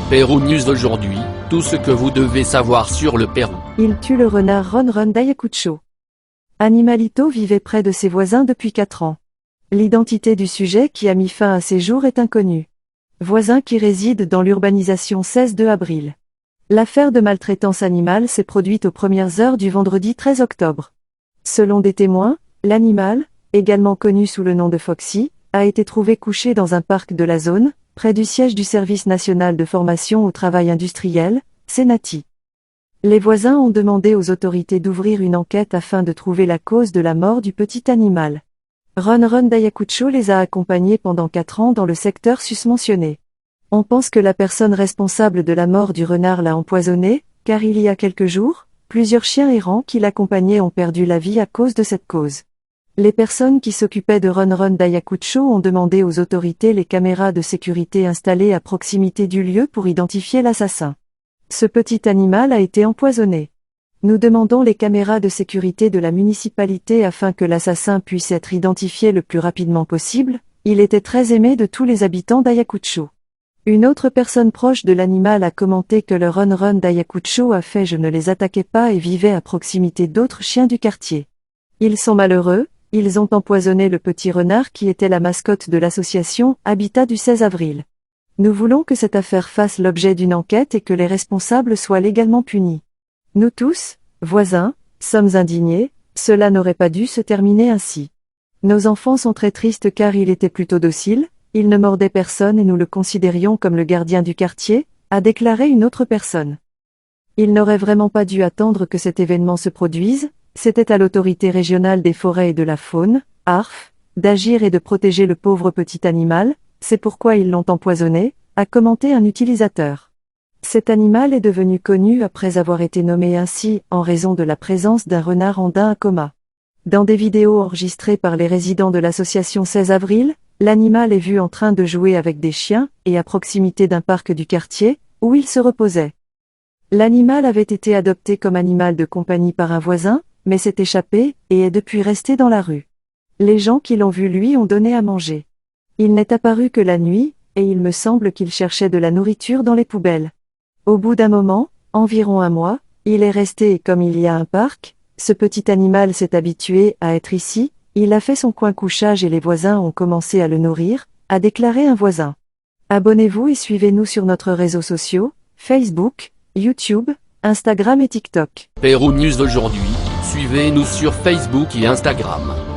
Pérou News aujourd'hui, tout ce que vous devez savoir sur le Pérou. Il tue le renard Ron Ron d'Ayacucho. Animalito vivait près de ses voisins depuis 4 ans. L'identité du sujet qui a mis fin à ses jours est inconnue. Voisin qui réside dans l'urbanisation 16 avril. L'affaire de maltraitance animale s'est produite aux premières heures du vendredi 13 octobre. Selon des témoins, l'animal, également connu sous le nom de Foxy, a été trouvé couché dans un parc de la zone, près du siège du Service national de formation au travail industriel, Senati. Les voisins ont demandé aux autorités d'ouvrir une enquête afin de trouver la cause de la mort du petit animal. Ron Ron d'Ayacucho les a accompagnés pendant 4 ans dans le secteur susmentionné. On pense que la personne responsable de la mort du renard l'a empoisonné, car il y a quelques jours, plusieurs chiens errants qui l'accompagnaient ont perdu la vie à cause de cette cause. Les personnes qui s'occupaient de Ron Ron d'Ayacucho ont demandé aux autorités les caméras de sécurité installées à proximité du lieu pour identifier l'assassin. Ce petit animal a été empoisonné. Nous demandons les caméras de sécurité de la municipalité afin que l'assassin puisse être identifié le plus rapidement possible. Il était très aimé de tous les habitants d'Ayacucho. Une autre personne proche de l'animal a commenté que le Ron Ron d'Ayacucho a fait je ne les attaquais pas et vivait à proximité d'autres chiens du quartier. Ils sont malheureux, ils ont empoisonné le petit renard qui était la mascotte de l'association Habitat du 16 avril. Nous voulons que cette affaire fasse l'objet d'une enquête et que les responsables soient légalement punis. Nous tous, voisins, sommes indignés, cela n'aurait pas dû se terminer ainsi. Nos enfants sont très tristes car il était plutôt docile, il ne mordait personne et nous le considérions comme le gardien du quartier, a déclaré une autre personne. Il n'aurait vraiment pas dû attendre que cet événement se produise, c'était à l'autorité régionale des forêts et de la faune, ARF, d'agir et de protéger le pauvre petit animal, c'est pourquoi ils l'ont empoisonné, a commenté un utilisateur. Cet animal est devenu connu après avoir été nommé ainsi en raison de la présence d'un renard andin à coma. Dans des vidéos enregistrées par les résidents de l'association 16 avril, l'animal est vu en train de jouer avec des chiens et à proximité d'un parc du quartier, où il se reposait. L'animal avait été adopté comme animal de compagnie par un voisin, mais s'est échappé et est depuis resté dans la rue. Les gens qui l'ont vu lui ont donné à manger. Il n'est apparu que la nuit, et il me semble qu'il cherchait de la nourriture dans les poubelles. Au bout d'un moment, environ 1 mois, il est resté et comme il y a un parc, ce petit animal s'est habitué à être ici, il a fait son coin couchage et les voisins ont commencé à le nourrir, a déclaré un voisin. Abonnez-vous et suivez-nous sur notre réseaux sociaux, Facebook, YouTube, Instagram et TikTok. Pérou News aujourd'hui, suivez-nous sur Facebook et Instagram.